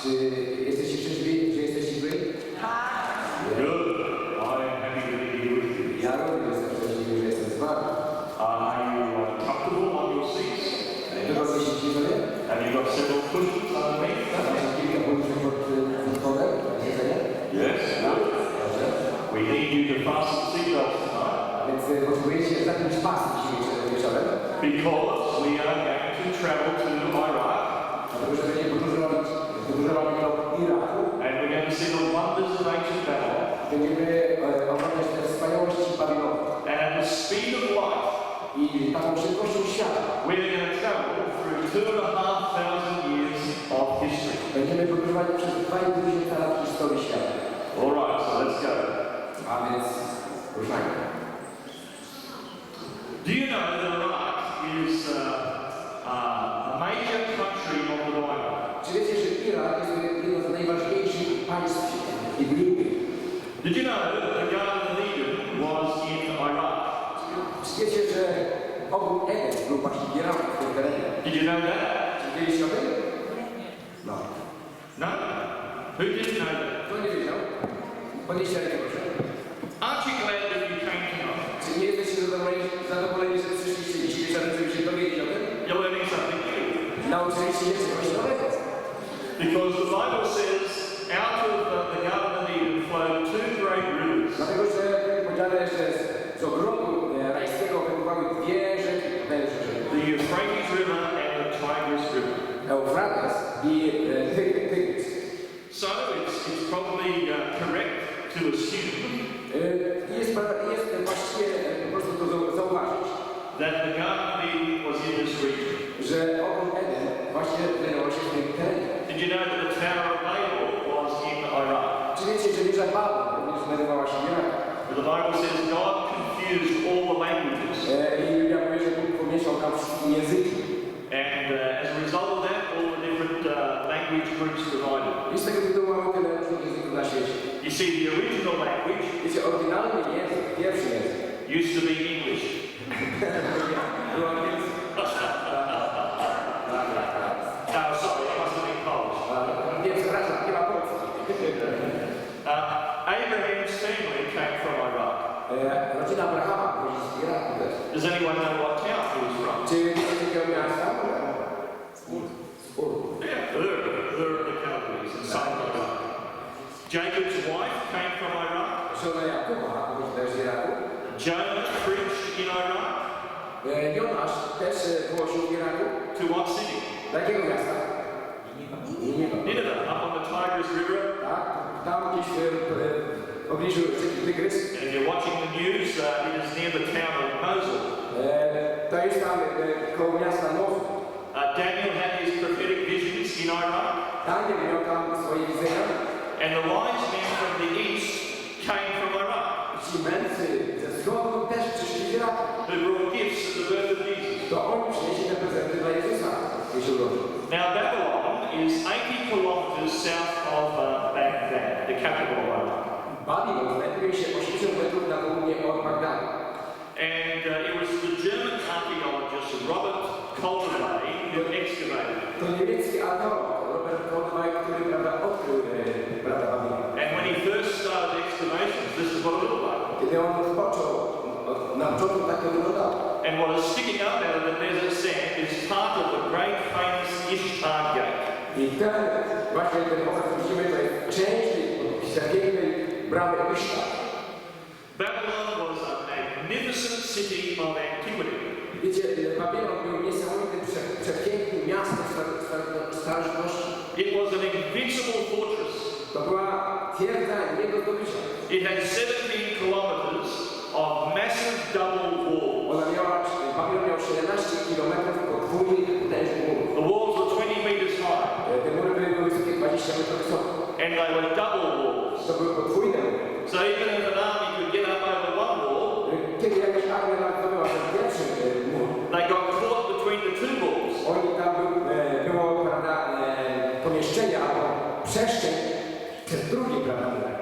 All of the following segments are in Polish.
Czy jesteście szczęśliwi, że jesteście tutaj? Good. I am happy to be here with you. Ja również jestem szczęśliwy, że jestem z wami. Are you comfortable on your seats? Wygodnie siedzicie sobie? Have you got several cushions underneath? Macie kilka policzek pod spodem na siedzenie? Yes. We need you to fasten seatbelts tonight. Więc potrzebujecie zapiąć pas dzisiejszym wieczorem. Because we are going to travel to Iraq. Dlatego, że będziemy podróżować do Iraku. And we're going to see the wonders of ancient Babylon. Będziemy oglądać te wspaniałości Babilonu. And at the speed of light, I taką szybkością światła we're going to travel through 2,500 years of history. będziemy podróżować przez 2,5 lat historii świata. All right, so let's go. A więc ruszajmy. Do you know that Iraq is a major country of the Bible? Czy wiecie, że Irak jest jedno z najważniejszych państw biblijnych? Did you know that the Garden of Eden was in Iraq? Czy wiecie, że ogród Eden był właśnie w Iraku, w tym terenie? Did you know that? Czy wiedzieliście o tym? No. No? Who didn't know that? Kto nie wiedział? Podnieście rękę, proszę. Aren't you glad that you came tonight? Czy nie jesteście zadowoleni, że przyszliście dzisiaj wieczorem, żeby się dowiedzieć o tym? You're learning something new. Nauczyliście się czegoś nowego. Because the Bible says out of the Garden of Eden flowed two great rivers. Dlatego, że powiedziane, że z ogrodu rajskiego wypływały dwie rzeki, The Euphrates River and the Tigris River. Eufrates i Tygrys. So it's probably correct to assume Jest właściwie po prostu to zauważyć, that the Garden of Eden was in this region. że ogród Eden właśnie znajdował się w tym terenie. Did you know that the Tower of Babel was in Iraq? Czy wiecie, że wieża Babel również znajdowała się w Iraku? The Bible says God confused all the languages. I Biblia mówi, że Bóg pomieszał tam wszystkie języki. And as a result of that, all the different language groups divided. I z tego tytułu mamy tyle różnych języków na świecie. You see, the original language Wiecie, oryginalny język, pierwszy język, used to be English. był angielski. No, sorry, it must have been Polish. Nie, przepraszam, nie ma polski. Abraham's family came from Iraq. Rodzina Abrahama pochodzi z Iraku też. Does anyone know what town he was from? Czy wiecie, jakiego miasta? Yeah, Ur of the Chaldees in southern Iraq. Jacob's wife came from Iraq. Żona Jakuba pochodzi też z Iraku. Jonah preached in Iraq. Jonasz też głosił w Iraku. To what city? Do jakiego miasta? Nineveh, up on the Tigris River. Tak, tam gdzieś w pobliżu rzeki Tygrys. And if you're watching the news, it is near the town of Mosul. To jest tam koło miasta Mosul. Daniel had his prophetic visions in Iraq. Daniel miał tam swoje widzenia. And the wise men from the east came from Iraq. Ci mędrcy ze wschodu też przyszli z Iraku. Who brought gifts at the birth of Jesus. To oni przynieśli te prezenty dla Jezusa, kiedy się urodził. Now Babylon is 80 kilometers south of Baghdad, the capital of Iraq. Babilon znajduje się 80 metrów na południe od Bagdadu. And it was the German archaeologist Robert Kolderwey who excavated it. To niemiecki archeolog Robert Kolderwey, który odkrył Babilon. And when he first started excavations, this is what it looked like. Kiedy on rozpoczął, na początku tak to wyglądało. And what is sticking up out of the desert sand is part of the great famous Ishtar Gate. I ten, właśnie ten obraz widzimy, to jest część tej pięknej bramy Ishtar. Babylon was a magnificent city of antiquity. Wiecie, Babilon był niesamowitym, przepięknym miastem starożytności. It was an invincible fortress. To była twierdza nie do zdobycia. It had 17 kilometers of massive double walls. Ona miała, Babilon miał 17 kilometrów podwójnych potężnych murów. The walls were 20 meters high. Te mury były wysokie 20 metrów wysoko. And they were double walls. To były podwójne mury. So even if an army could get up over one wall, Kiedy jakaś armia zdobyła ten pierwszy mur, they got caught between the two walls. oni tam było, prawda, pomieszczenia albo przestrzeń przez drugi, prawda, murem.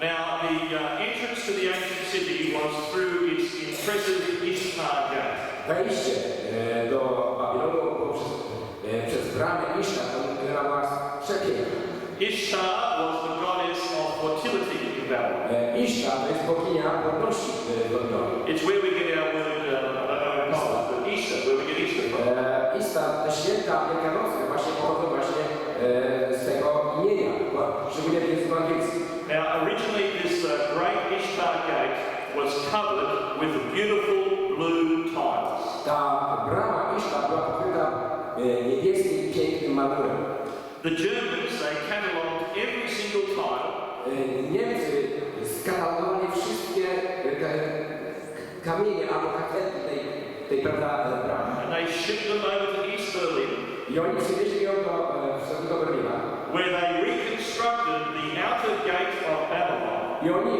Now the entrance to the ancient city was through its impressive Ishtar Gate. Wejście do Babilonu przez bramę Ishtar, która była przepiękna. Ishtar was the goddess of fertility in Babylon. Iszta to jest bogini płodności w Babilonie. It's where we get our word, I don't know, but Easter, where we get Easter from. Ista, te święta wielkanocne właśnie pochodzą właśnie z tego imienia, szczególnie w języku angielskim. Now, originally this great Ishtar gate was covered with beautiful blue tiles. Ta brama Iszta była pokryta niebieskim, pięknym marmurem. The Germans, they catalogued every single tile. Niemcy skatalogowali wszystkie kamienie albo kafelki tej bramy. And they shipped them over to East Berlin. I oni przywieźli ją do Berlina. Where they reconstructed the outer gate of Babylon. I oni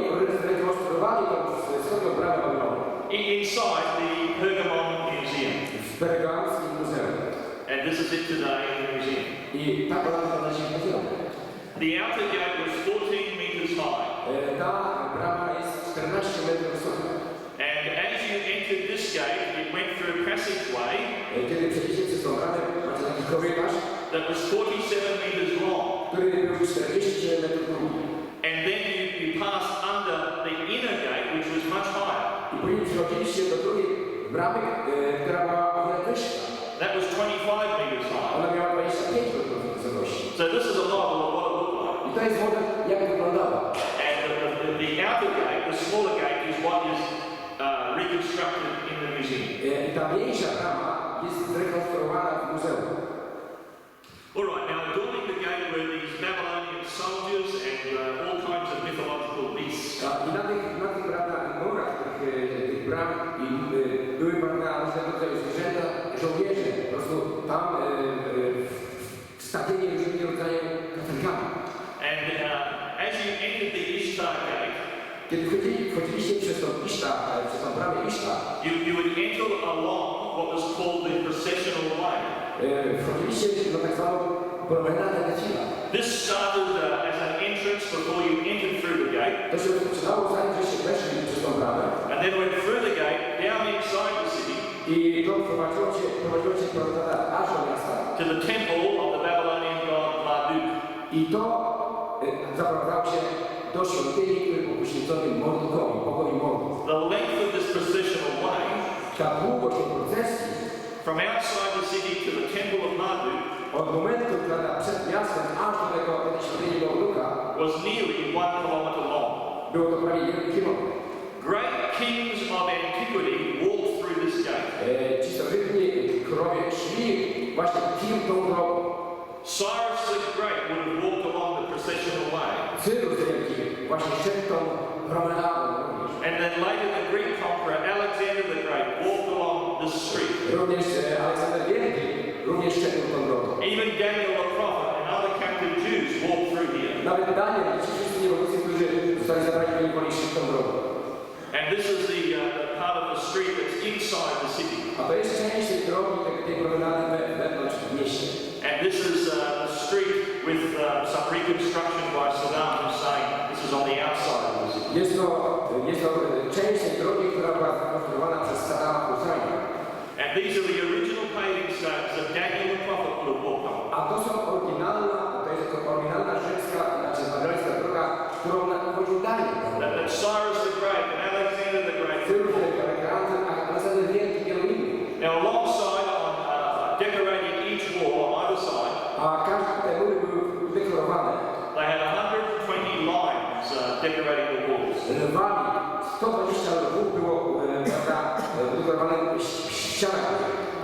rekonstruowali tą wschodnią bramę Babilonu. Inside the Pergamon Museum. W Pergamskim Muzeum. And this is it today in the museum. I tak ona na dziś muzeum. The outer gate was 14 meters high. Ta brama jest 14 metrów wysoka. And as you entered this gate, it went through a passageway. Kiedy przejdziecie przez tą bramę, macie taki korytarz, that was 47 meters long. Który był 47 metrów długi. And then you passed under the inner gate, which was much higher. I później przechodziliście do drugiej bramy, która była o wiele wyższa. That was 25 meters high. Ona miała 25 metrów wysokości. So this is a model of what it looked like. I to jest model, jak wyglądała. And the outer gate, the smaller gate, is what is reconstructed in the museum. I ta mniejsza brama jest zrekonstruowana w muzeum. All right, now adorning the gate were these Babylonian soldiers and all kinds of mythological beasts. I na tych murach tych bram były różne rodzaju zwierzęta, żołnierze. Po prostu tam wstawieni różnymi rodzajami kafelkami. And as you entered the Ishtar gate, kiedy wchodziliście przez tą Iszta, przez tą bramę Iszta, you would enter along what was called the processional way. Wchodziliście na tak zwaną promenadę Decila. This started as an entrance before you entered through the gate. To się rozpoczynało zanim żeście weszli przez tą bramę. And then went through the gate, down inside the city. I to prowadziło cię promenadę aż do miasta. To the temple of the Babylonian god Marduk. I to zaprowadzało się do świątyni, który był poświęcony Mordukowi, bogowi Mordu. The length of this processional way, ta długość tej procesji, from outside the city to the temple of Marduk, od momentu, kiedy przed miastem, aż do tej świątyni Morduka, was nearly 1 kilometer long. Było to prawie 1 kilometr. Great kings of antiquity walked through this gate. Ci starożytni królowie szli właśnie tą drogą. Cyrus the Great would have walked along the processional way. Cyrus Wielki właśnie szedł tą promenadą również. And then later the Greek conqueror Alexander the Great walked along this street. Również Aleksander Wielki również szedł tą drogą. Even Daniel the prophet and other captive Jews walked through here. Nawet Daniel i ci wszyscy niewolnicy, którzy zostali zabrani do niewoli, szli tą drogą. And this is the part of the street that's inside the city. A to jest część tej drogi, tej promenady wewnątrz w mieście. And this is the street with some reconstruction by Saddam Hussein. This is on the outside of the city. Jest to część tej drogi, która była zrekonstruowana przez Saddama Husseina. And these are the original paving stones that Daniel the prophet would have walked on. A to jest oryginalna rzymska, znaczy babilońska droga, którą nachodził Daniel. That Cyrus the Great and Alexander the Great. Aleksander Wielki i innych. Now alongside on decorating each wall on either side. A każde te mury były udekorowane. They had 120 lines decorating the walls. Lwami, 120 lwów było udekorowane w ścianach.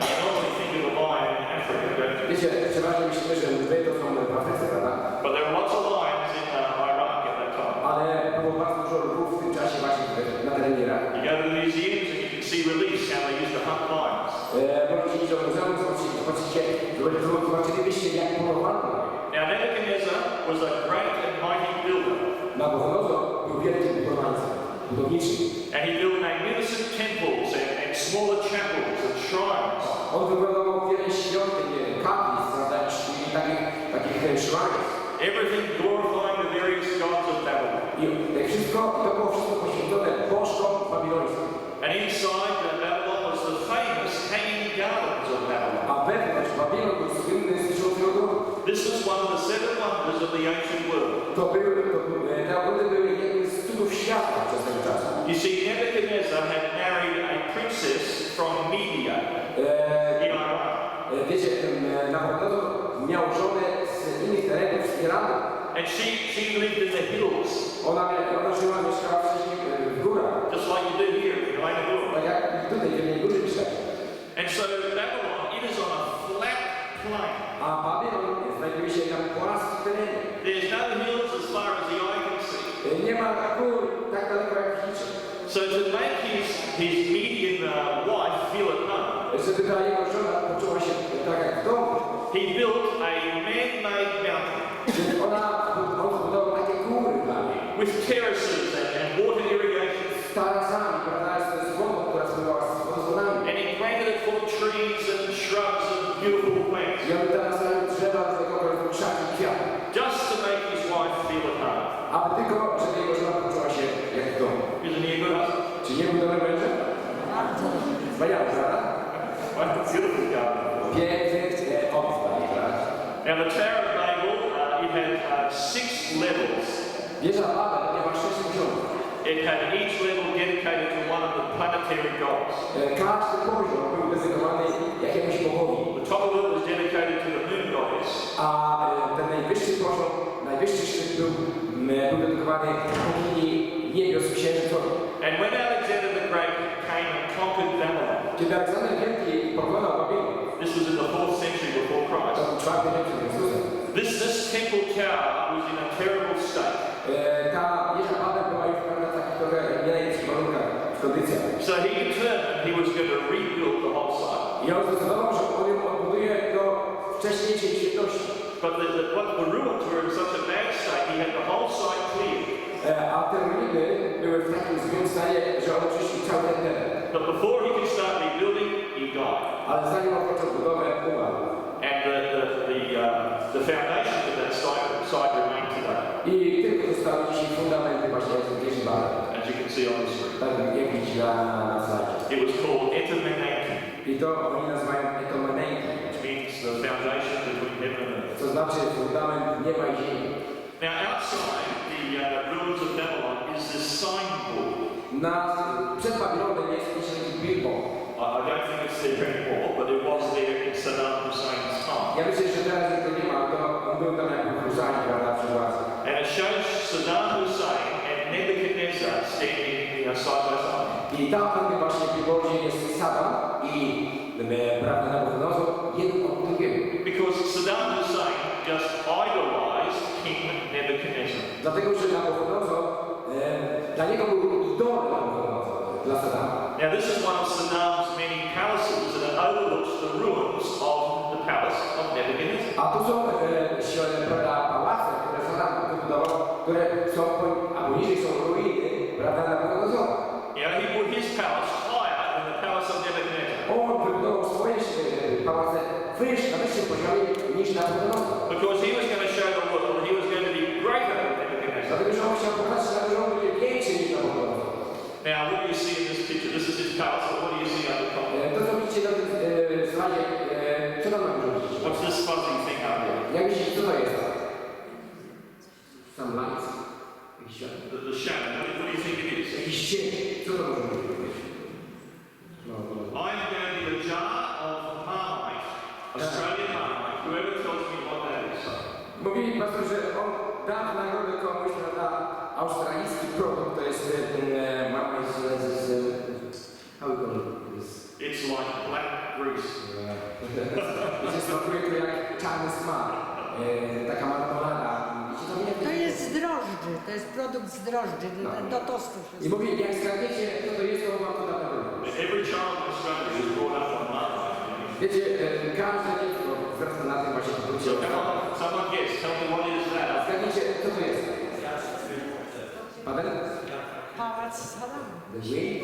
I normally think of a lion in Africa, don't you? Wiecie, przeważnie myślimy, że lwy to są w Afryce, prawda? But there were lots of lions in Iraq at that time. Ale było bardzo dużo lwów w tym czasie właśnie na terenie Iraku. You go to the museums and you can see reliefs how they used to hunt lions. Możecie iść do muzeum, zobaczylibyście jak polowano. Now Nebuchadnezzar was a great and mighty builder. Nabuchodonozor był wielkim budowniczym. And he built magnificent temples and smaller chapels and shrines. On wybudował wiele świątyń, kaplic, prawda, i takich szwaniec. Everything glorifying the various gods of Babylon. I to było wszystko poświęcone bożkom babilońskim. And inside Babylon was the famous hanging gardens of Babylon. A wewnątrz Babilon był słynny z Żółtego. This was one of the 7 wonders of the ancient world. Te ogrody były jednym z cudów świata przez tego czasu. You see, Nebuchadnezzar had married a princess from Media in Iraq. Wiecie, Nabuchodonozor miał żonę z innych terenów, z Iranu. And she lived in the hills. Ona żyła, mieszkała wcześniej w górach. Just like you do here, in Wykład. Tak jak tutaj, w jednej górze mieszkała. And so Babylon, it is on a flat plain. A Babylon znajduje się na płaskim terenie. There's no hills as far as the eye can see. Nie ma gór tak daleko jak widzicie. So to make his Median wife feel at home, Żeby ta jego żona poczuła się tak jak w domu, he built a man-made mountain on zbudował takie góry dla niej. with terraces and water irrigation. Z tarasami, prawda, z wodą, która spływała z wodospadami. And he planted it full of trees and shrubs and beautiful plants. I on teraz stawiał drzewa, z tego rodzaju krzaki, kwiaty. Just to make his wife feel at home. Aby tylko, żeby jego żona poczuła się jak w domu. Isn't he a good husband? Czy nie był dobrym mężem? Wspaniały, prawda? What a beautiful garden. Piękny obraz, prawda? Now the Tower of Babel, it had 6 levels. Wieża Babel miała 6 poziomów. It had each level dedicated to one of the planetary gods. Każdy poziom był dedykowany jakiemuś bogowi. The top of it was dedicated to the moon goddess. A ten najwyższy poziom, najwyższy szczyt był dedykowany bogini niebios księżycowi. And when Alexander the Great came and conquered Babylon, Kiedy Aleksander Wielki pokonał Babilon, this was in the 4th century before to Christ, był IV wiek przed Chrystusem, this temple tower was in a terrible state. ta wieża Babel była już w takich trochę nie najlepszych warunkach, w kondycjach. So he determined he was going to rebuild the whole site. I on zdecydował, że on ją odbuduje do wcześniejszej świetności. But the ruins were in such a bad state, he had the whole site cleared. A te ruiny były w takim złym stanie, że one przyszły cały ten teren. But before he could start rebuilding, he died. Ale zanim on począł budowę, umarł. And the foundation of that site remain today, I tylko zostały dzisiaj fundamenty właśnie wieży Babel. as you can see on the screen. Tak jak widzicie na slajdzie. It was called Etemenanki, I to oni nazywają etomenenki, which means the foundation between heaven and earth. co znaczy fundament nieba i ziemi. Now outside the ruins of Babylon is this signboard. Przed Babilonem jest jakiś billboard. I don't think it's there anymore, but it was there in Saddam Hussein's time. Ja myślę, że teraz to nie ma, to on był tam jak Hussein, prawda, przy władzy. And it shows Saddam Hussein and Nebuchadnezzar standing side by side. I tam właśnie w billboardzie jest Saddam i prawda, Nabuchodonozor, jeden od drugiego. Because Saddam Hussein just idolized King Nebuchadnezzar. Dlatego, że Nabuchodonozor, dla niego był idolem Nabuchodonozor, dla Saddama. Now this is one of Saddam's many palaces and it overlooks the ruins of the palace of Nebuchadnezzar. A tu są prawda, pałace, które Saddam wybudował, które są, a poniżej są ruiny, prawda, Nabuchodonozora. He put his palace higher than the palace of Nebuchadnezzar. On wybudował swoje pałace wyższe, na wyższym poziomie niż Nabuchodonozor. Because he was going to show the world that he was going to be greater than Nebuchadnezzar. Dlatego, że on chciał pokazać, że on będzie większy niż Nabuchodonozor. Now, what do you see in this picture? This is his palace, but what do you see on the top? To, co widzicie na tym slajdzie, co tam mamy robić? What's this fuzzy thing up here? Jak myślicie, co to jest? Sam lights? Jakiś świat? The shadow. What do you think it is? Jakiś cień. Co to może być? I'm going to be a jar of marmite, Australian marmite, whoever tells me what that is. Mówi pastor, że on da nagrodę komuś na australijski produkt, to jest ten marmite z how we call it? It's like black grease. Wiecie, smakuje to jak czarny smak. Taka marmolada. To jest z drożdży, to jest produkt z drożdży, do tostu. I mówi, jak zgadniecie, co to jest, to wam to na pewno. Every child in Australia is brought up on marmite. Wiecie, każde dziecko wzrasta na tym właśnie produkcie. So come on, someone guess. Tell me what is that? Zgadnijcie, co to jest? Paweł? Pałac Saddama. The wind?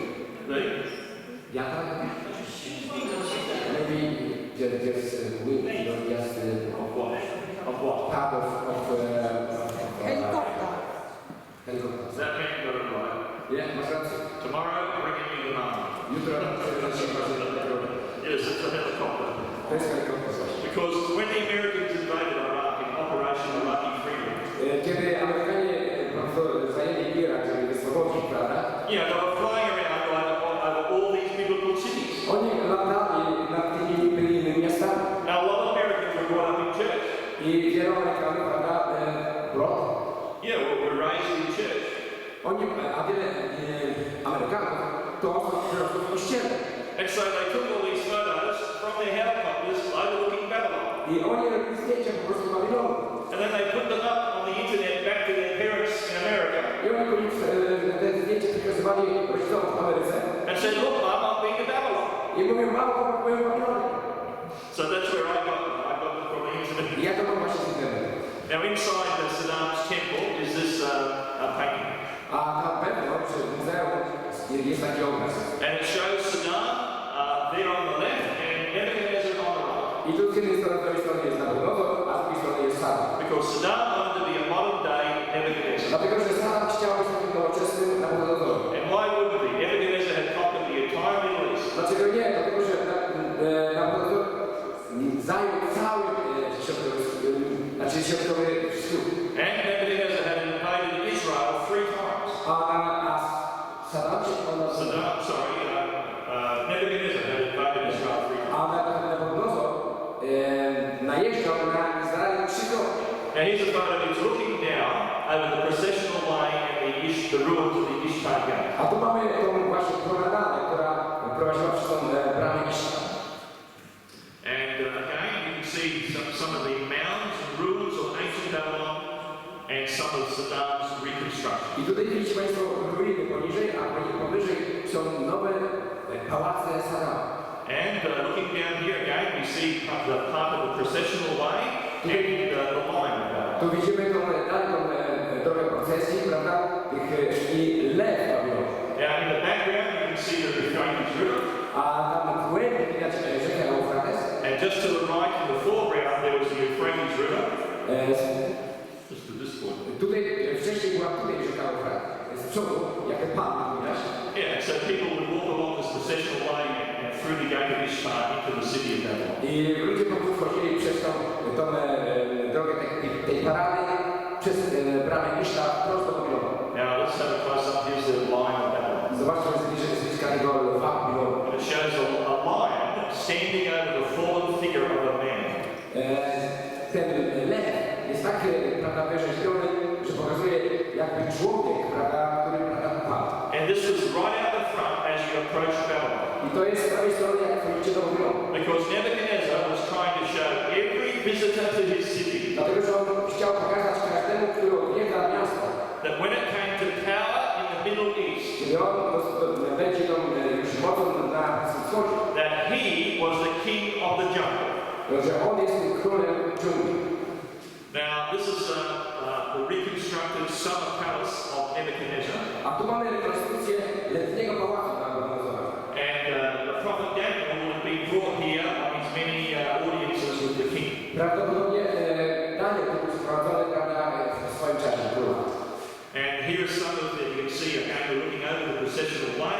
Wiatra? Maybe just wind, just Of what? Of what? part of Helikopter. helikopter. Does that mean you got it right? Nie, masz rację. Tomorrow, bringing you the marmite. Jutro Yes, it's a helicopter. to jest helikopter właśnie. Because when the Americans invaded Iraq in Operation Iraqi Freedom, You know, they were flying around over all these biblical cities. Oni latali nad tymi biblijnymi miastami. Now, a lot of Americans were brought up in church. I wielu Amerykanów, prawda, Yeah, were raised in church. oni, a wiele Amerykanów to wyrosło w kościele. And so they took all these photos from their helicopters overlooking Babylon. I oni robili zdjęcia po prostu Babilonu. And then they put them up on the internet back to their parents in America. I oni te zdjęcia przekazywali rodzicom w Ameryce. And said, look, Mum, I've been to Babylon. I mówią, mamo, byłem w Babilonie. So that's where I got them. I got them from the internet. I ja to mam właśnie z internetu. Now inside Saddam's temple is this painting. A tam wewnątrz w muzeum jest taki obraz. And it shows Saddam there on the left and Nebuchadnezzar on the right. I tu z jednej strony, z drugiej strony jest Nabucodonosor, a z drugiej strony jest Saddam. Because Saddam wanted to be a modern day Nebuchadnezzar. Dlatego, że Saddam chciał być takim nowoczesnym Nabucodonosorem. And why wouldn't he? Nebuchadnezzar had conquered the entire Middle East. Dlaczego nie? Dlatego, że Nabucodonosor zajął cały środkowy wschód. And Nebuchadnezzar had invaded Israel 3 times. Saddam się Nebuchadnezzar had invaded Israel 3 times. a Nabucodonosor najeżdżał na Izrael 3 krotnie. Now here's a photo. He's looking down over the processional way and the ruins of the Ishtar Gate. A tu mamy tą właśnie promenadę, która prowadziła przez tą bramę Ishtar. And again, you can see some of the mounds and ruins of ancient Babylon and some of Saddam's reconstruction. I tutaj widzicie Państwo ruiny poniżej, a powyżej są nowe pałace Saddama. And looking down here again, we see the part of the processional way and the line of that. Tu widzimy tą drogę procesji, prawda? I lew Babilonu. Now in the background, you can see the Euphrates River. A tam w głębi widać rzekę Eufrates. And just to the right, in the foreground, there was the Euphrates River. Just to this point. Tutaj wcześniej była rzeka Eufrates. Z przodu, jak palmy widać. Yeah, so people would walk along this processional way and through the gate of Ishtar into the city of Babylon. I ludzie po prostu wchodzili przez tą drogę tej parady, przez bramę Ishtar, prosto do Babilonu. Now let's have a close up. Here's the lion of Babylon. Zobaczmy z bliska tego lwa Babilonu. And it shows a lion standing over the fallen figure of a man. Ten lew jest tak, prawda, wyrzeźbiony, że pokazuje jakby człowiek, prawda, który padł. And this was right out the front as you approach Babylon. I to jest z prawej strony, jak wchodzicie do Babilonu. Because Nebuchadnezzar was trying to show every visitor to his city Dlatego, że on chciał pokazać każdemu, który odwiedza miasto, that when it came to power in the Middle East, kiedy on będzie tą już mocą na wschodzie, that he was the king of the jungle. że on jest tym królem dżungli. Now, this is the reconstructed summer palace of Nebuchadnezzar. A tu mamy rekonstrukcję letniego pałacu Nabuchodonozora. And the prophet Daniel would have been brought here on his many audiences with the king. Prawdopodobnie Daniel był sprowadzony, prawda, w swoim czasie króla. And here's some of it. You can see again, we're looking over the processional way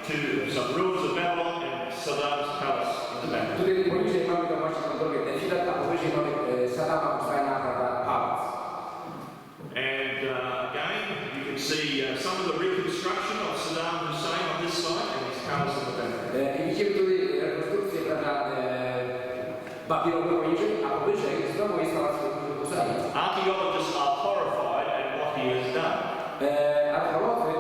to some ruins of Babylon and Saddam's palace in the back. Tutaj poniżej mamy to właśnie tą drogę Nefilat, a powyżej mamy Saddama Husajna, prawda, pałac. And again, you can see some of the reconstruction of Saddam Hussein on this side and his palace in the back. I widzimy tutaj rekonstrukcję, prawda, Babilonu poniżej, a powyżej znowu jest pałac Husajna. Archaeologists are horrified at what he has done. Archeolodzy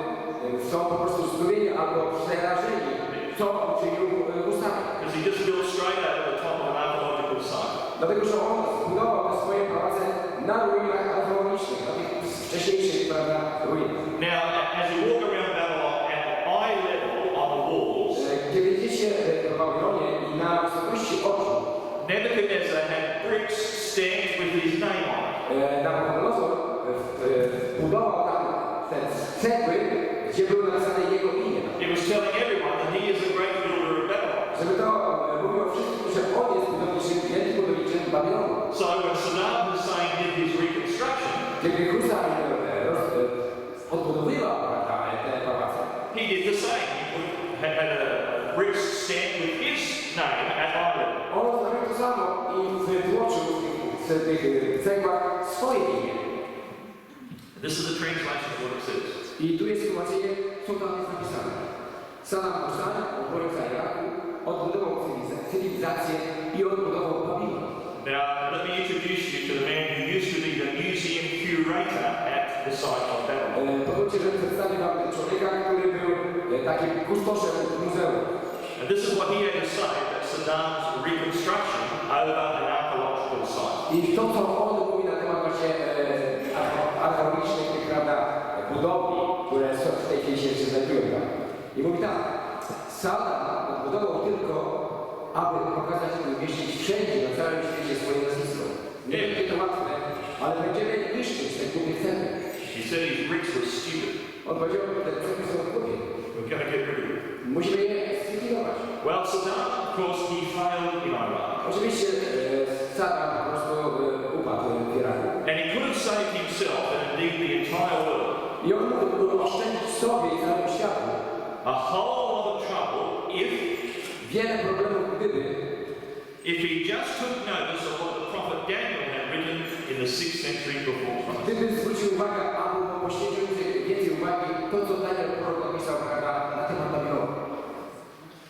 są po prostu zdumieni albo przerażeni, co uczynił Husajn. Because he just built straight over the top of an archaeological site. Dlatego, że on zbudował te swoje pałace na ruinach archeologicznych, na tych wcześniejszych, prawda, ruinach. Now, as you walk around Babylon at eye level on the walls, Kiedy idziecie w Babilonie i na wysokości oczu, Nebuchadnezzar had bricks stamped with his name on it. Nabuchodonozor budował tam te cegły, gdzie były napisane jego imię. He was telling everyone that he is the great builder of Babylon. Żeby to mówiło wszystkim, że on jest budowniczym, wielkim budowniczym Babilonu. So when Saddam Hussein did his reconstruction, Kiedy Husajn odbudowywał te pałace, he did the same. He had a bricks stamped with his name at eye level. on zrobił to samo i wytłoczył w tych cegłach swoje imię. This is the translation of what it says. I tu jest sytuacja, co tam jest napisane. Saddam Hussein, obrońca Iraku, odbudował cywilizację i odbudował Babilon. Now, let me introduce you to the man who used to be the museum curator at the site of Babylon. Pozwólcie, że przedstawię wam człowieka, który był takim kustoszem muzeum. And this is what he had to say about Saddam's reconstruction over an archaeological site. I to, co on mówi na temat właśnie archeologicznych, prawda, budowli, które w tej chwili się jeszcze znajdują tam. I mówi tak, Saddam odbudował tylko, aby pokazać i umieścić wszędzie na całym świecie swoje nazwisko. Nie będzie to łatwe, ale będziemy niszczyć te głupie ceny. He said his bricks were stupid. On powiedział, że te ceny są głupie. We're going to get rid of them. Musimy je zlikwidować. Well, Saddam, of course, he failed in Iraq. Oczywiście Saddam po prostu upadł w Iraku. And he could have saved himself and indeed the entire world I on mógł oszczędzić sobie i całemu światu a whole lot of trouble wiele problemów, if he just took notice of what the prophet Daniel had written in the 6th century before Christ. gdyby zwrócił uwagę, albo poświęcił więcej uwagi to, co Daniel prorok napisał na temat Babilonu.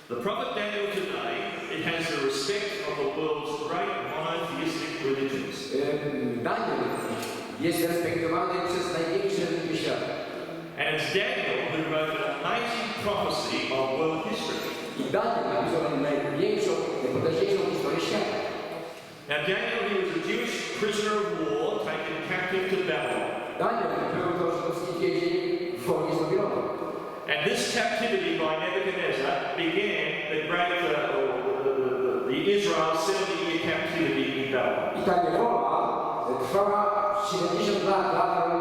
The prophet Daniel today, it has the respect of the world's great monotheistic religions. Daniel jest respektowany przez największe religie świata. And it's Daniel who wrote an amazing prophecy of world history. I Daniel napisał największą, najpotężniejszą historię świata. Now Daniel, he was a Jewish prisoner of war taken captive to Babylon. Daniel był to żydowski więzień w wojnie z Babilonem. And this captivity by Nebuchadnezzar began the great, the Israel 70-year captivity in Babylon. I ta niewola trwała 70 lat dla narodu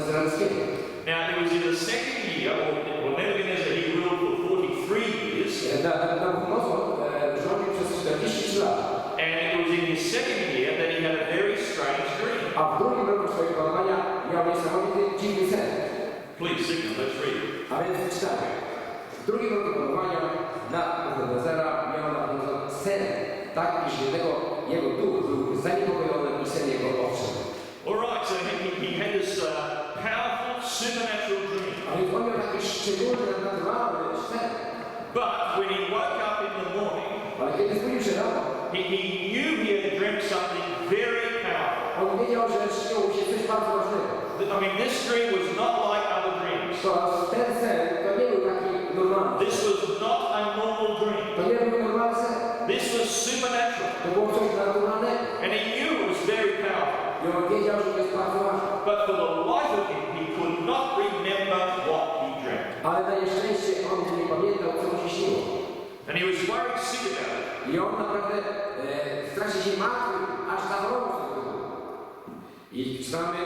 izraelskiego. Now it was in the second year, or Nebuchadnezzar, he ruled for 43 years. Nabuchodonozor rządził przez 43 lat. And it was in his second year that he had a very strange dream. A w drugim roku swojego panowania miał niesamowity, dziwny sen. Please, signal, let's read. A więc czytamy. W drugim roku panowania Nabuchodonozora miał Nabuchodonozor sen, tak iż jego duch był zaniepokojony i sen jego odszedł. Alright, so he had this powerful supernatural dream. A więc on miał taki szczególny, naturalny sen. But when he woke up in the morning, Ale kiedy zbudził się rano, he knew he had dreamt something very powerful. on wiedział, że śniło mu się coś bardzo ważnego. I mean, this dream was not like other dreams. To ten sen to nie był taki normalny. This was not a normal dream. To nie był normalny sen. This was supernatural. To było coś naturalnego. And he knew it was very powerful. I on wiedział, że to jest bardzo ważne. But for the life of him, he could not remember what he dreamt. Ale na nieszczęście on nie pamiętał, co mu się śniło. And he was worried sick about it. I on naprawdę strasznie się martwił, aż zachorował z tego powodu. I czytamy,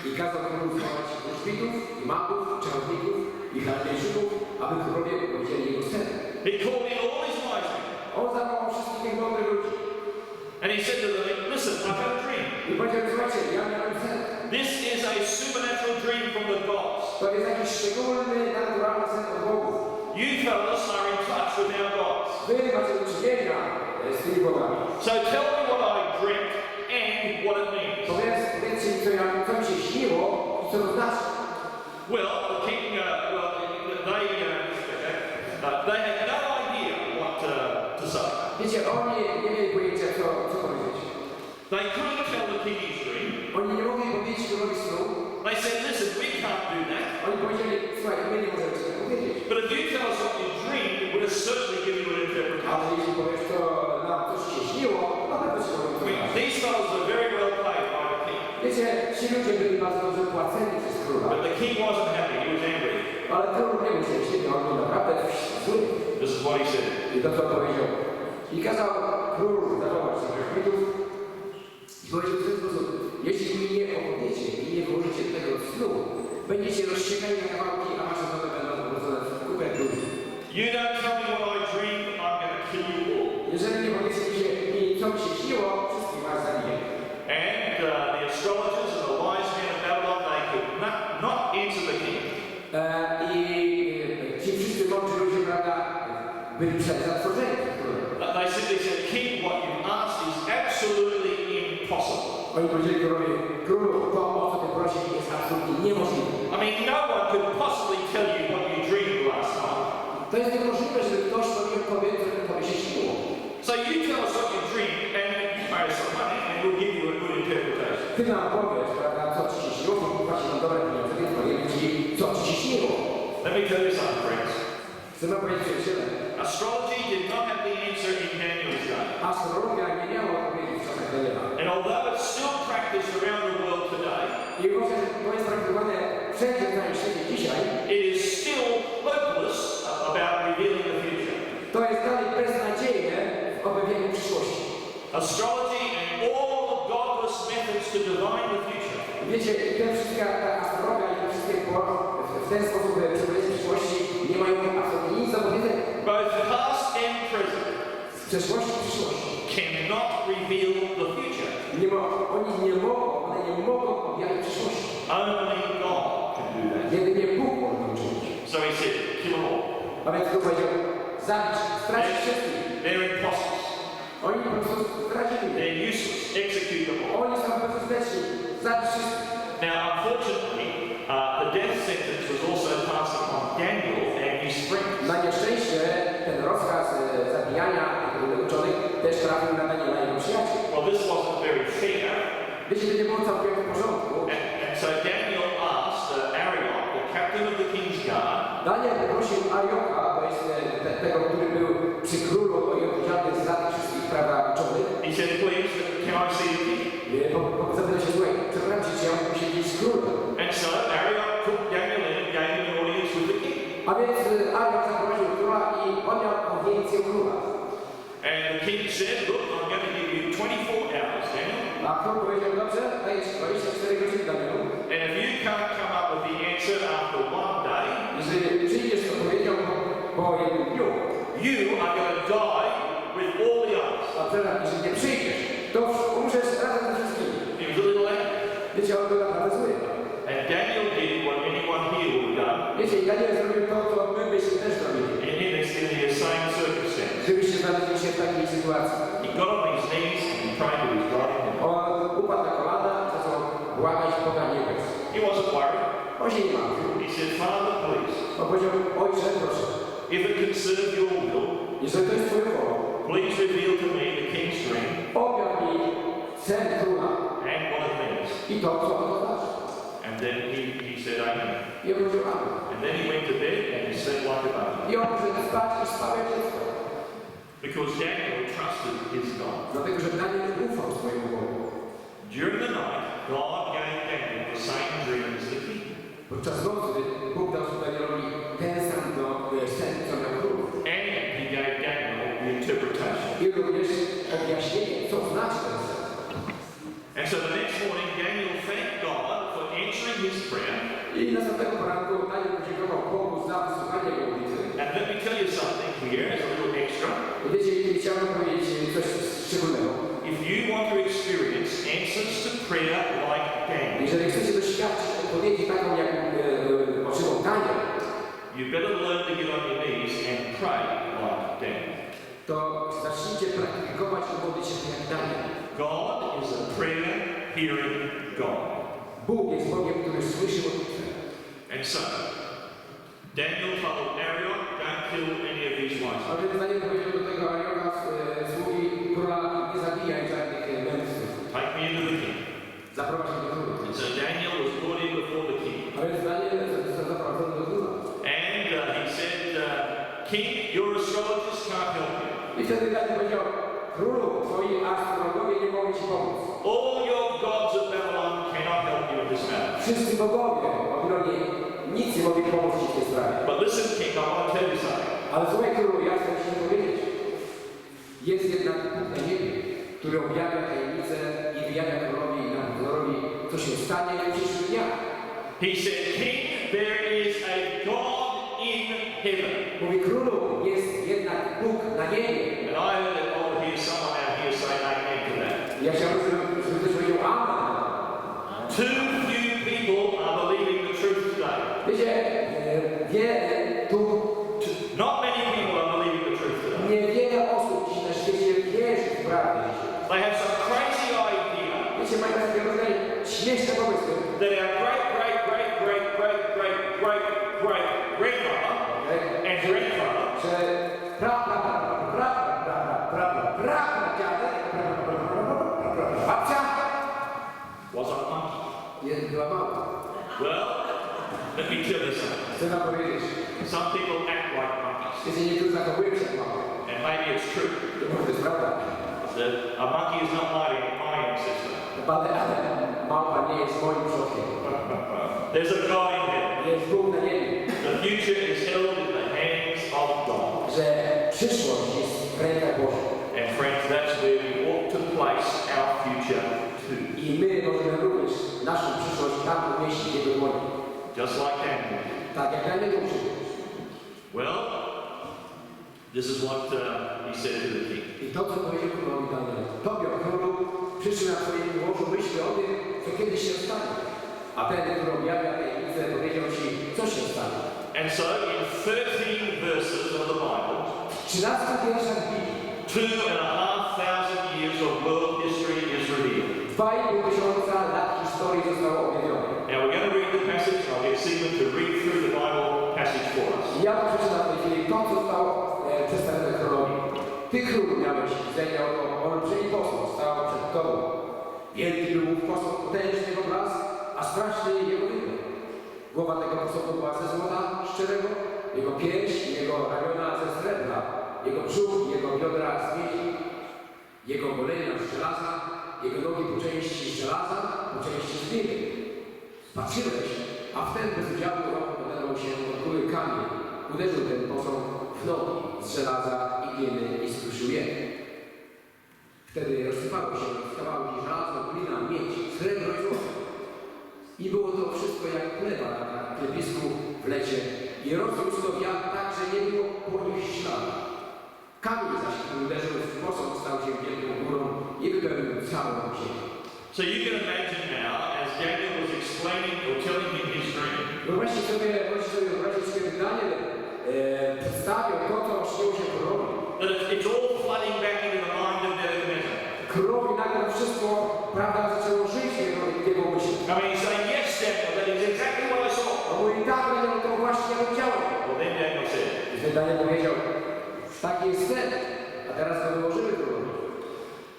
i kazał królu zwołać wróżbitów, i magów, czarowników, i chaldejczyków, aby królowie powiedzieli jego sen. He called in all his wise men. On zawołał wszystkich tych mądrych ludzi. And he said to them, listen, I've had a dream. I powiedział, słuchajcie, ja miałem sen. This is a supernatural dream from the gods. To jest jakiś szczególny, naturalny sen od bogów. You fellas are in touch with our gods. Wy macie do czynienia z tymi bogami. So tell me what I dreamt and what it means. Powiedzcie mi, co mi się śniło i co to znaczy. Well, the king, they had no idea what to say. Wiecie, oni nie mieli pojęcia, co powiedzieć. They couldn't tell the king his dream. Oni nie mogli powiedzieć królowi snu. They said, listen, we can't do that. Oni powiedzieli, słuchaj, my nie możemy tego powiedzieć. But if you tell us what you dreamed, it would have certainly given you an interpretation. Ale jeśli powiesz, to nam coś się śniło, to na pewno się I mean, powiem. these fellows were very well paid by the king. Wiecie, ci ludzie byli bardzo dobrze płaceni przez króla. But the king wasn't happy, he was angry. Ale król nie był szczęśliwy, on był naprawdę zły. This is what he said. I to, co powiedział. I kazał król zawołać wróżbitów i powiedział w ten sposób, jeśli mi nie opowiecie i nie włożycie tego snu, będziecie rozsiekani na kawałki, a wasze domy będą obrodzone w kupę ludzi. You don't tell me what I dreamed, I'm going to kill you all. Jeżeli nie powiecie mi, co mi się śniło, wszystkich was zabiję. And the astrologers and the wise men of Babylon, they could not answer the king. I ci wszyscy mądrzy ludzie, prawda, byli zatworzeni. They said, King, what you've asked is absolutely impossible. Oni powiedzieli królowi, królu, to o co ty prosisz jest absolutnie niemożliwe. I mean, no one could possibly tell you what you dreamed last night. To jest niemożliwe, żeby ktoś tobie się śniło. So you tell us what you dreamed and you pay us some money and we'll give you a good interpretation. Ty nam powiesz, prawda, co ci się śniło, płaci nam dobre pieniądze, więc powiemy ci, co ci się śniło. Let me tell you something, friends. Chcę wam powiedzieć, przyjaciele. Astrology did not have the answer in Daniel's day. Astrologia nie miała odpowiedzi w czasach Daniela. And although it's still practiced around the world today, I chociaż to jest praktykowane wszędzie w całym świecie dzisiaj, it is still hopeless about revealing the future. to jest dalej beznadziejne w objawieniu przyszłości. Astrology and all the godless methods to divine the future Wiecie, te wszystkie astrologia i te wszystkie w ten sposób przepowiedzi przyszłości nie mają absolutnie nic do powiedzenia. both past and present, Z przeszłości i przyszłości. cannot reveal the future. One nie mogą objawić przyszłości. Only God can do that. Jedynie Bóg może to uczynić. So he said, kill them all. A więc tu powiedział, zabić, stracić wszystkich. They're imposters. Oni po prostu stracili. They're useless. Execute them all. Oni są bezużyteczni. Zabić wszystkich. Now, unfortunately, the death sentence was also passed upon Daniel and his friends. Na nieszczęście ten rozkaz zabijania tych uczonych też trafił na Daniela i jego przyjaciół. Well, this wasn't very fair. Wiecie, to nie było całkiem w porządku. And so Daniel asked Arioch, the captain of the king's guard, Daniel poprosił Ariocha, to jest tego, który był przy królu i odpowiedzialny za tych wszystkich prawa uczonych. he said, please, can I see the king? Zapytał się, słuchaj, przepraszam cię, czy ja mógł się widzieć z królem? And so Arioch took Daniel in and gave him an audience with the king. A więc Arioch zaprowadził króla i on miał audiencję króla. And the king said, look, I'm going to give you 24 hours, Daniel. A król powiedział, dobrze, dajesz 24 godziny Danielu. And if you can't come up with the answer after one day, Jeżeli przyjdziesz z odpowiedzią po jednym dniu, you are going to die with all the others. a teraz, jeżeli nie przyjdziesz, to umrzesz razem ze wszystkimi. He was a little angry. Wiecie, on był naprawdę zły. And Daniel did what anyone here would have done Wiecie, i Daniel zrobił to, co my byśmy też zrobili. in the same circumstance. Żebyście znaleźli się w takiej sytuacji. He got on his knees and he prayed to his God in heaven. On upadł na kolana, zaczął błagać Boga niebios. He wasn't worried. On się nie martwił. He said, Father, please, On powiedział, ojcze, proszę, if it can serve your will, jeżeli to jest twoją wolą, please reveal to me the king's dream objaw mi sen króla and what it means. i to, co on to znaczy. And then he said, Amen. I on powiedział, amen. And then he went to bed and he slept like a baby. I on poszedł spać i spał jak dziecko. Because Daniel trusted his God. Dlatego, że Daniel ufał swojemu Bogu. During the night, God gave Daniel the same dream as the king. Podczas nocy Bóg dał Danielowi ten sam sen, co miał król. And he gave Daniel the interpretation. I również objaśnienie, co znaczy ten sen. And so the next morning, Daniel thanked God for answering his prayer. I następnego poranku Daniel podziękował Bogu za wysłuchanie jego modlitwy. And let me tell you something here as a little extra. I wiecie, chciałbym powiedzieć coś szczególnego. If you want to experience answers to prayer like Daniel, Jeżeli chcecie doświadczyć odpowiedzi taką, jak otrzymał Daniel, you better learn to get on your knees and pray like Daniel. to zacznijcie praktykować i modlić się jak Daniel. God is a prayer-hearing God. Bóg jest Bogiem, który słyszy modlitwę. And so, Daniel told Arioch, don't kill any of these wives. A więc Daniel powiedział do tego Ariocha, sługi króla, nie zabijaj żadnych mężczyzn. Take me into the king. Zaprowadź mnie do króla. And so Daniel was brought in before the king. A więc Daniel został zaprowadzony do króla. And he said, King, your astrologers can't help you. I wtedy Daniel powiedział, królu, twoi astrologowie nie mogą ci pomóc. All your gods of Babylon cannot help you in this matter. Wszyscy bogowie w Babilonie nic nie mogli pomóc ci w tej sprawie. But listen, King, I want to tell you something. Ale słuchaj królu, ja chcę ci powiedzieć. Jest jednak Bóg na niebie, który objawia tajemnicę i wyjawia królowi i Nabukadnezarowi, co się stanie w przyszłych dniach. He said, King, there is a God in heaven. Mówi królu, jest jednak Bóg na niebie. And I ought to hear someone out here say amen to that. Ja chciałbym, żeby ktoś powiedział amen. Too few people are believing the truth today. Wiecie, Not many people are believing the truth today. niewiele osób dziś na świecie wierzy w prawdę. They have some crazy idea Wiecie, Wszystkie mają takie różne śmieszne pomysły. that our great-great-great-great-great-great-grandmother and grandfather Że babcia was a monkey. była mała. Well, let me tell you something. Chcę wam powiedzieć, Some people act like monkeys, że niektórzy zachowują się jak mała. and maybe it's true To jest prawda. that a monkey is not my ancestor. Ale małpa nie jest moim przodkiem. There's a God in heaven. Jest Bóg na niebie. The future is held in the hands of God. Że przyszłość jest w rękach Bożych. And friends, that's where we ought to place our future too. I my możemy również naszą przyszłość tam umieścić Jego dłoni. Just like Daniel. Tak jak na niego przyszłość. Well, this is what he said to the king. I to, co powiedział królowi Daniel. Tobie, o królu, przyszły na twoim łożu myśli o tym, co kiedyś się stanie. A ten, który objawia tajemnicę, powiedział ci, co się stanie. And so, in 13 verses of the Bible, 13 wierszach Biblii, 2,500 years of world history is revealed. 2,5 tysiąca lat historii zostało objawione. Now we're going to read the passage, and I'll get Stephen to read through the Bible passage for us. I ja to przeczytam w tej chwili to, co zostało przedstawione królowi. Ty, królu, miałeś widzenia, oto olbrzymi posąg stał przed tobą. Wielki był posąg potężny jego blask, a straszny jego wygląd. Głowa tego posągu była ze złota szczerego, jego pierś i jego ramiona ze srebra, jego brzuch i jego biodra z miedzi, jego golenia z żelaza, jego nogi po części z żelaza, po części z gliny. Patrzyłeś, a wtedy bez udziału rąk oderwał się od góry kamień. Uderzył ten posąg w nogi z żelaza i gliny i skruszył je. Wtedy rozsypało się w kawałki żelazo, glina, miedź, srebro i złoto. I było to wszystko jak chleba na klepisku w lecie. I rozniósł to wiatr tak, że nie było po nich śladu. Kamień zaś, który uderzył w posąg, stał się wielką górą i wypełnił całą ziemię. So you can imagine now, as Daniel was explaining or telling him his dream, Wyobraźcie sobie, kiedy Daniel przedstawiał to, co śniło się królowi. that it's all flooding back into the mind of Nebuchadnezzar. Królowi nagle wszystko, prawda, zaczęło żyć w jego myśli. I mean, he's saying, yes, Daniel, that is exactly what I saw. A mówi, tak, Daniel, to właśnie ja widziałem. Well, then Daniel said, I wtedy Daniel powiedział, taki jest sen, a teraz go wyłożymy królowi.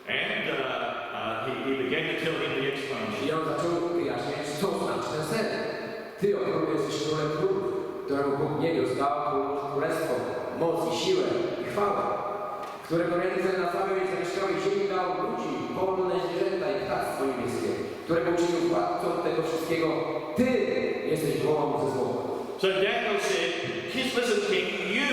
and he began to tell him the explanation. I on zaczął wyjaśniać, co znaczy ten sen. Ty, o królu, jesteś królem królów, któremu Bóg niebios dał królestwo, moc i siłę i chwałę, którego ręce na całej zamieszkałej ziemi dał ludzi, wolne zwierzęta i ptactwo niebieskie, którego uczynił władcą tego wszystkiego. Ty jesteś głową ze złota. So Daniel said, listen, king, you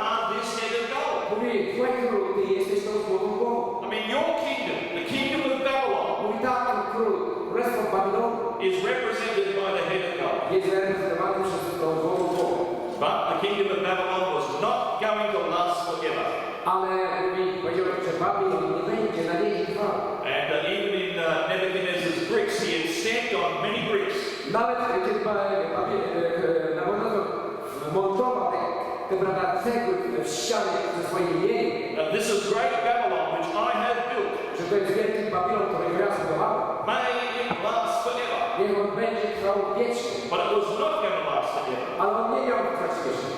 are this head of gold. Mówi, słuchaj król, ty jesteś tą złotą głową. I mean, your kingdom, the kingdom of Babylon, Mówi, tak, król, królestwo Babilonu is represented by the head of gold. jest reprezentowany przez tą złotą głową. But the kingdom of Babylon was not going to last forever. Ale mówi, powiedział, że Babilon nie będzie na wieki trwał. And even in Nebuchadnezzar's bricks, he had stamped on many bricks. Nawet kiedy Nabuchodonozor montował te prawda, cegły w ścianie ze swoim imieniem, This is great Babylon, which I have built. że to jest wielki Babilon, który ja zbudowałem. May it last forever. Niech on będzie trwał wiecznie. But it was not going to last forever. Ale on nie miał trwać wiecznie.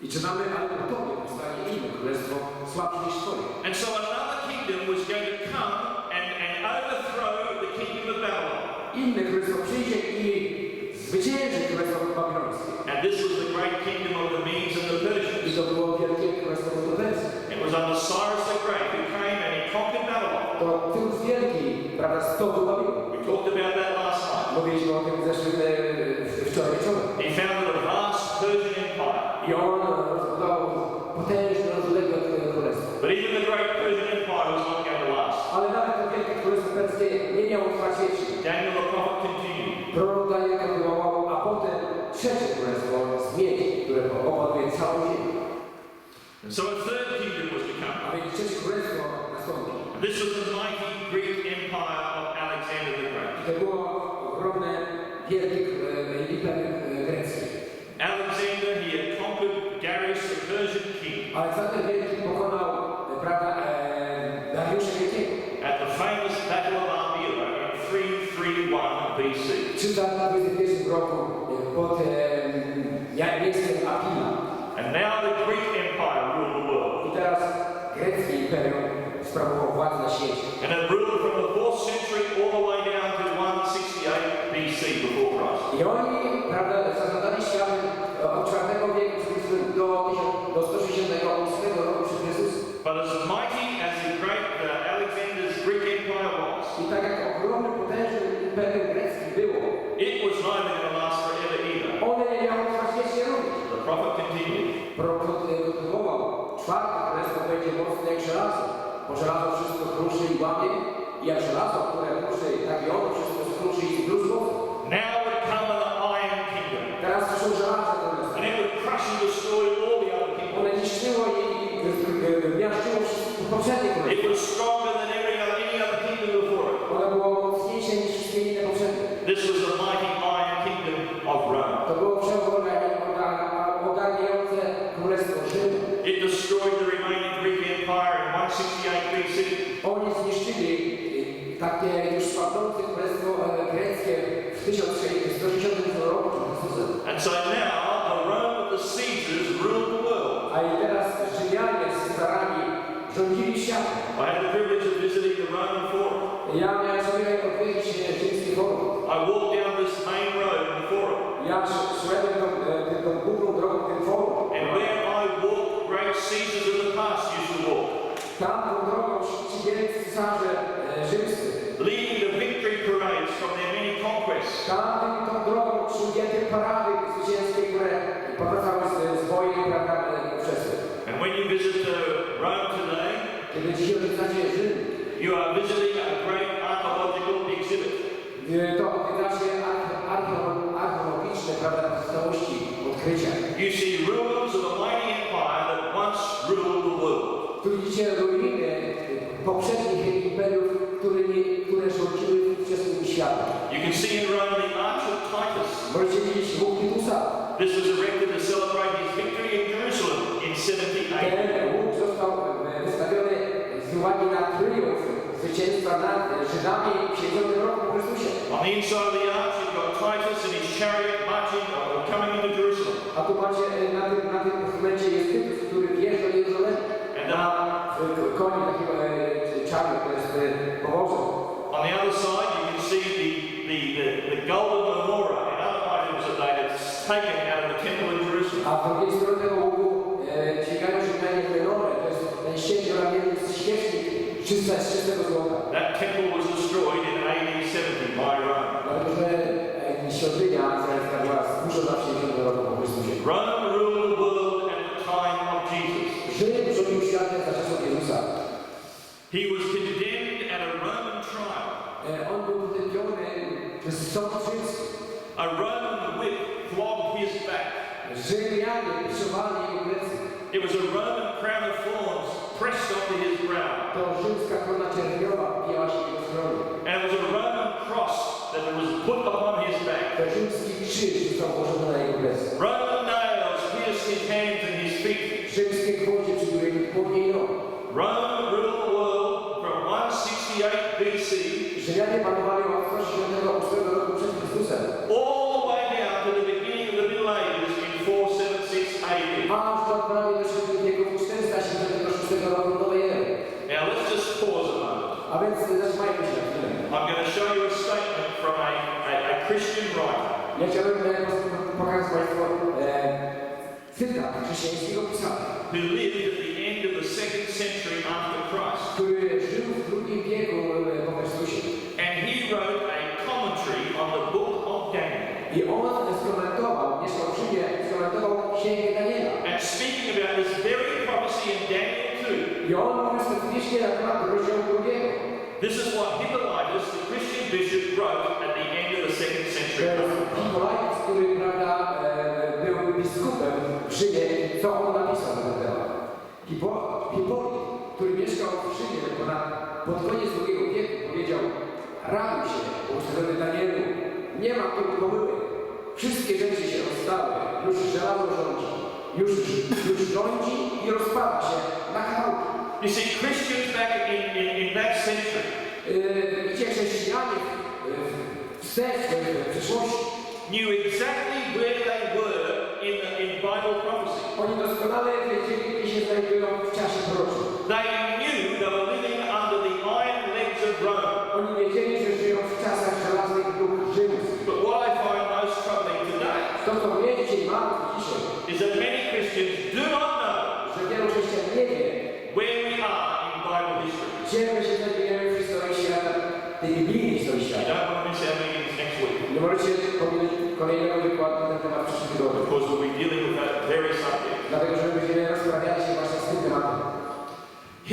I czytamy, ale po tobie powstanie inne królestwo, słabsze niż twoje. And so another kingdom was going to come and overthrow the kingdom of Babylon. Inne królestwo przyjdzie i zwycięży królestwo babilońskie. And this was the great kingdom of the Medes and the I Persians. to było wielkie królestwo Persji. It was under Cyrus the Great who came and he conquered Babylon. To Tytus Wielki, prawda, zdobył Babilon. We talked about that last night. Mówiliśmy o tym wczoraj wieczorem. He founded a vast Persian empire. I on rozbudował potężne, rozległe królestwo. But even the great Persian empire was not going to last. Ale nawet to wielkie królestwo perskie nie miało trwać wiecznie. Daniel the prophet continued. Prorok Daniel kontynuował, a potem trzecie królestwo z miedzi, które opanuje całą ziemię. And so a third kingdom was to come. A więc trzecie królestwo nastąpi. This was the mighty Greek empire of Alexander the Great. To było ogromne, wielkie imperium greckie. Alexander, he had conquered Darius the Persian king Aleksander Wielki pokonał, prawda, Dariusza Wielkiego. at the famous Battle of Arbela 321 roku pod miejscem Apila. And now the Greek Empire ruled the world. I teraz greckie imperium sprawowało władzę na świecie. And it ruled from the 4th century all the way down to 168 BC before Christ. I oni, prawda, zarządzali światem od IV wieku do 168 roku przed Chrystusem. But as mighty as the great Alexander's Greek Empire was, I tak jak ogromny, potężny imperium greckie było, it was neither going to last forever either. one nie miało trwać wiecznie również. The prophet continued. Prorok kontynuował, czwarte królestwo będzie mocne jak żelazo, bo żelazo wszystko kruszy i łamie, i jak żelazo, które kruszy, tak i ono wszystko skruszy i zbruz mocno. Now would come an iron kingdom, Teraz przyszło żelazo królestwo. and it would crush and destroy all the other kingdoms. One niszczyło i miażdżyło poprzednie It królestwo. was stronger than any other kingdom before it. Ono było mocniejsze niż wszystkie inne poprzednie. This was the mighty iron kingdom of Rome. To było ogarniające królestwo Rzymu. It destroyed the remaining Greek Empire in 168 BC. Oni zniszczyli takie już słabnące królestwo greckie w 1160 roku przed Chrystusem. And so now the Rome of the Caesars ruled the world. A i teraz Rzymianie z Cezarami rządzili światem. I had the privilege of visiting the Roman Forum. Ja miałem sobie odwiedzić rzymskie forum. I walked down this main road in the Forum. Ja szedłem tą główną drogą w tym forum. And where I walked, great Caesars of the past used to walk. Tam tą drogą ci wielcy cesarze rzymscy. Leading the victory parades from their many conquests. Tam tą drogą szły wielkie parady zwycięskie, które powracały z wojen, prawda, przez And when you visit Rome today, kiedy dzisiaj odwiedzacie Rzym, you are visiting a great archaeological exhibit. to odwiedzacie archeologiczne, prawda, pozostałości, odkrycia. You see ruins of a mighty empire that once ruled the world. Tu widzicie ruiny poprzednich imperiów, które rządziły ówczesnym światem. You can see in Rome the Arch of Titus. Możecie widzieć łuk Titusa. This was erected to celebrate his victory in Jerusalem in 70 AD. Ten łuk został wystawiony z uwagi na triumf zwycięstwa nad Żydami w 70 roku po Chrystusie. On the inside of the arch, you've got Titus and his chariot marching or coming into Jerusalem. A tu macie na tym instrumencie jest Tytus, który wjeżdża do Jerozolimy. Na koni takiego czarnym, to jest powozem. On the other side, you can see the golden menorah and other items that they had taken out of the temple in Jerusalem. A z drugiej strony tego łuku dźwigają Żydanie menorę, to jest ten siedmioramienny świecznik z czystego złota. That temple was destroyed in AD 70 by Rome. Dlatego, że świątynia izraelska była zburzona w 70 roku po Chrystusie. Rome ruled the world at the time of Jesus. Rzym rządził światem za czasów Jezusa. He was condemned at a Roman trial. On był potępiony przez sąd rzymski. A Roman whip flogged his back. Rzymianie piszowali jego plecy. It was a Roman crown of thorns pressed onto his brow. To rzymska korona czerwiowa wbijała się w jego stronie. And it was a Roman cross that was put upon his back. To rzymski krzyż został położony na jego plecy. Roman nails pierced his hands and his feet. Rzymskie gwoździe przybyły jego dłonie i nogi. Rome ruled the world from 168 BC Rzymianie panowali od 168 roku przed Chrystusem. all the way down to the beginning of the Middle Ages in 476 AD. Aż do prawie do średniego wieku 476 roku nowej ery. Now let's just pause a moment. A więc zatrzymajmy się na chwilę. I'm going to show you a statement from a Christian writer. Ja chciałbym pokazać Państwu cytat chrześcijańskiego pisarza, Who lived at the end of the 2nd century after Christ. który żył w II wieku po Chrystusie. And he wrote a commentary on the book of Daniel. I on skomentował, mieszkał w Rzymie, skomentował Księgę Daniela. And speaking about this very prophecy in Daniel 2. I on mówił specyficznie na temat rozdziału drugiego. This is what Hippolytus, the Christian bishop, wrote at the end of the 2nd century. Hippolytus, który, prawda, był biskupem w Rzymie, co on napisał na ten temat. Hipolit, który mieszkał w Rzymie pod koniec II wieku, powiedział: raduj się, błogosławiony Danielu, nie ma tu pomyłek. Wszystkie rzeczy się rozstały, już żelazo rządzi, już rządzi i rozpada się na kawałki. You see, Christians back in that century, Gdzie chrześcijanie w wstecz w przyszłości. knew exactly where they were in Bible prophecy. Oni doskonale wiedzieli, gdzie się znajdują w czasie proroczym. They knew they were living under the iron legs of Rome. Oni wiedzieli, że żyją w czasach żelaznych dróg rzymskich. But what I find most troubling today To, co mnie dzisiaj martwi dzisiaj, is that many Christians do not know że wielu chrześcijan nie wie, where we are in Bible history. gdzie my się znajdujemy w historii świata, tej biblijnej historii You świata. don't want to miss our meetings next week, Nie możecie pominąć kolejnego wykładu na ten temat w przyszłym tygodniu. because we'll be dealing with that very subject. Dlatego, że będziemy rozprawiali się właśnie z tym tematem.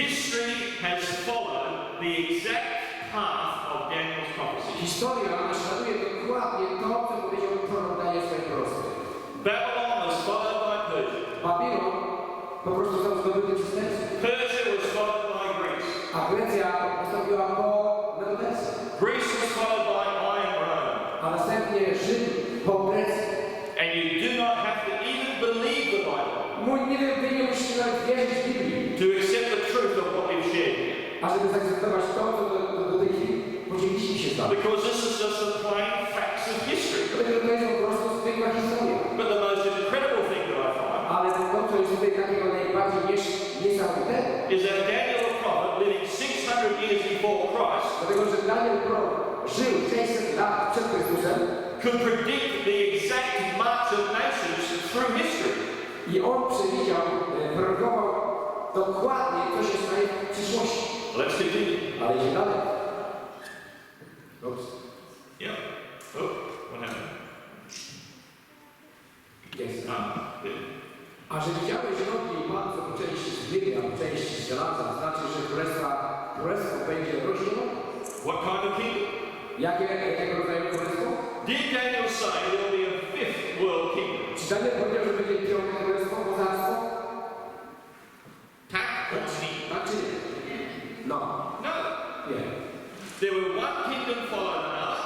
History has followed the exact path of Daniel's prophecy. Historia naśladuje dokładnie to, co powiedział prorok Daniel w swoim proroctwie. Babylon was followed by Persia. Babilon po prostu został zdobyty przez Persję, Persia was followed by Greece. a Grecja nastąpiła po Medo-Persji, Greece was followed by Iron Rome. a następnie Rzym po Grecji. And you do not have to even believe the Bible Nie wiem, wy nie musicie nawet wierzyć w Biblii, to accept the truth of what we've shared here. a żeby zaakceptować to, co do tej chwili podzieliliśmy się z nami. Because this is just the plain facts of history. Dlatego to jest po prostu zwykła historia. But the most incredible thing that I find Ale to, co jest tutaj takiego najbardziej niesamowitego, is that Daniel the prophet, living 600 years before Christ, dlatego że Daniel prorok żył 600 lat przed Chrystusem could predict the exact march of nations through history. i on przewidział, prorokował dokładnie, co się stanie w przyszłości. Let's continue. Ale idzie dalej. Oops. Yeah. Oh, what happened? Jest. Yeah. A że widziałeś nogi i bardzo część z gliny, a część z żelaza, znaczy, że królestwo będzie rozdzielone. What kind of kingdom? Jakiego rodzaju królestwo? Did Daniel say there will be a fifth world kingdom? Czy Daniel powiedział, że będzie piąte królestwo, mocarstwo? Tak or nie? Tak czy nie? No. No. Nie. There were one kingdom followed another,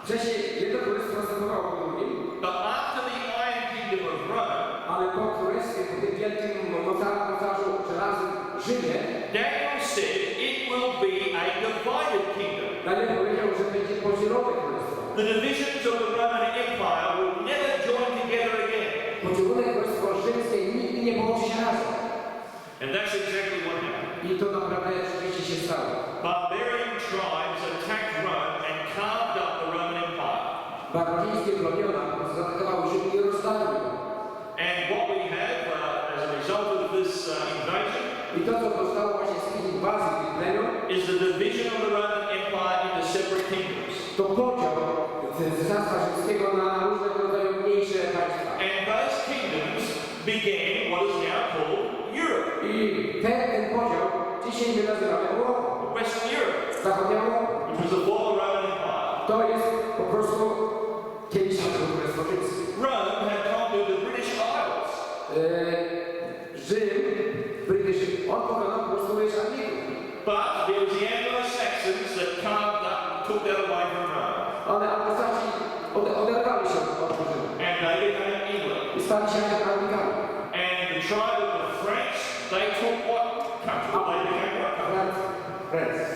Wcześniej jedno królestwo następowało po drugim, but after the Iron Kingdom of Rome, ale po królestwie, po tym wielkim mocarzu żelaznym Rzymie, Daniel said it will be a divided kingdom. Daniel powiedział, że będzie podzielone królestwo. The divisions of the Roman Empire will never join together again. Podzielone królestwo rzymskie nigdy nie połączy się razem. And that's exactly what happened. I to naprawdę rzeczywiście się stało. Barbarian tribes attacked Rome and carved up the Roman Empire. Barbarzyńskie plemiona zaatakowały Rzym i rozdały go. And what we have as a result of this invasion I to, co powstało właśnie z tych inwazji tych plemion, is the division of the Roman Empire into separate kingdoms. to podział cesarstwa rzymskiego na różnego rodzaju mniejsze państwa. And those kingdoms began what is now called Europe, I ten podział dzisiaj my nazywamy Europą. Western Europe, Zachodnia Europa. which was the former Roman Empire. To jest po prostu kiedyś królestwo rzymskie. Rome had conquered the British Isles. Rzym, on pokonał po prostu Anglików. But there was the Anglo-Saxons that carved up and took that away from Rome. Ale Anglosaksi oderwali się od Rzymu And they became England. i stali się Anglikami. And the tribe of the French, they took what country? They became what country?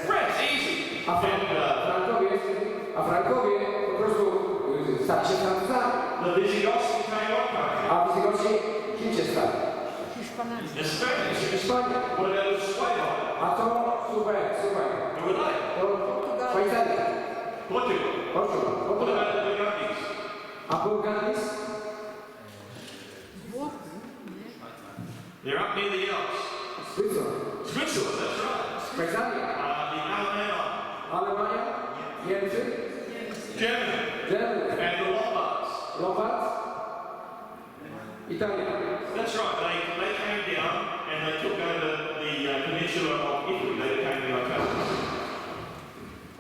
France, easy. A Frankowie po prostu stali się Francuzami. The Visigoths became what country? A Wizygoci kim się stali? Hiszpanami. The Spanish. Hiszpania. What about the Swahili? A to słuchaj, Who were they? to Szwajcaria. Portugal. What Portugal. about the Burgundies? A Bułgaris? Włochy. They're up near the Alps. Switzerland. Switzerland, that's right. Szwajcaria. The Alemannia. Alemania? Niemcy? Germany. And the Lombards. Lombards? Italia. That's right. They came down and they took over the peninsula of Italy. They became the Italians.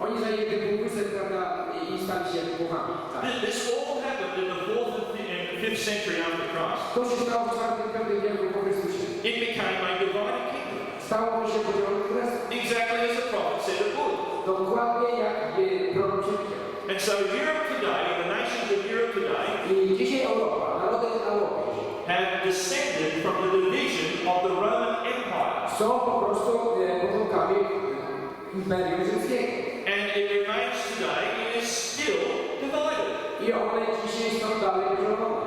Oni zajęli ten półwysep, prawda, i stali się Włochami. Tak. This all happened in the 4th and 5th century after Christ. To się stało w IV wieku po Chrystusie. It became a divided kingdom. Stało się podzielone królestwo. Exactly as the prophet said it would. Dokładnie jak prorok przewidział. And so Europe today, the nations of Europe today, I dzisiaj Europa, narody Europy, have descended from the division of the Roman Empire. są po prostu potomkami Imperium Rzymskiego. And it remains today, it is still divided. I one dzisiaj są dalej podzielone.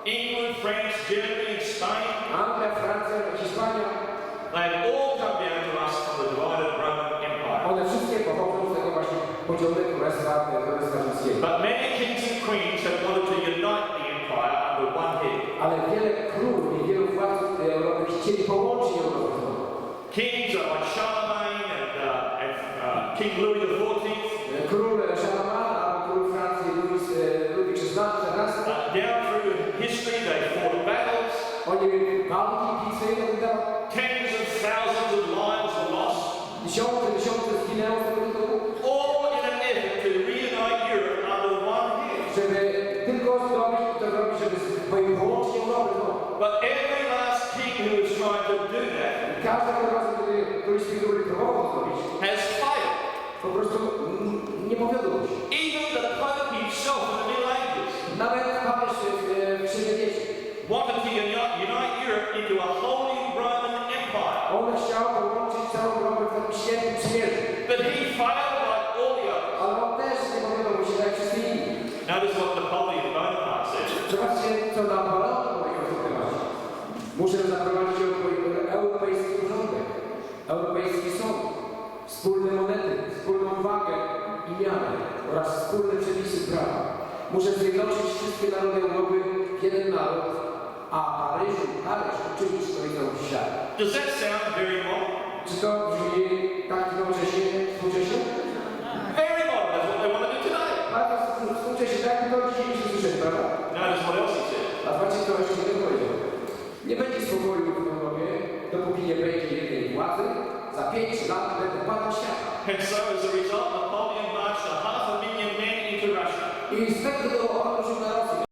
England, France, Germany, and Spain, Anglia, Francja, Hiszpania, they have all come down to us from the divided Roman Empire. one wszystkie pochodzą z tego właśnie podzielonego Królestwa Rzymskiego. But many kings and queens have wanted to unite the empire under one head. Ale wiele królów i wielu władców Europy chcieli połączyć Europę. Kings like Charlemagne and King Louis XIV, Król Charlemagne, albo król Francji Ludwik XVI. down through history they fought battles. Oni walki, bitwy, Tens of thousands of lives were lost, tysiące zginęło z tego tytułu, all in an effort to reunite Europe under one head. żeby tylko zrobić to robić, żeby połączyć Europę. But every last king who has tried to do that Każdego razu, kiedy któryś z tych króli próbował to zrobić, has failed. po prostu nie powiodło się. Even the Pope himself in the Middle Ages Nawet papież w średniowieczu. wanted to unite Europe into a Holy Roman Empire. On chciał połączyć całą Europę w takim świętym przymierzu. But he failed like all the others. Ale on też nie powiodło mu się tak jak wszyscy inni. Notice what Napoleon Bonaparte said. Zobaczcie, co Napoleon powiedział w tym temacie. Muszę zaprowadzić europejski porządek, europejski sąd, wspólne monety, wspólną wagę i miarę oraz wspólne przepisy prawa. Muszę zjednoczyć wszystkie narody Europy w jeden naród, a Paryż uczynić stolicą świata. Does that sound very modern? Czy to brzmi tak nowocześnie, współcześnie? Very modern. That's what they want to do today. Bardzo współcześnie, tak to dzisiaj się słyszeć, prawda? Notice what else he said. A zobaczcie, co jeszcze nie powiedział. Nie będzie spokoju w Europie, dopóki nie będzie jednej władzy. Za 5 lat będę padł świata. And so as a result, Napoleon marched 500,000 men into Russia. I z tego on ruszył na Rosję.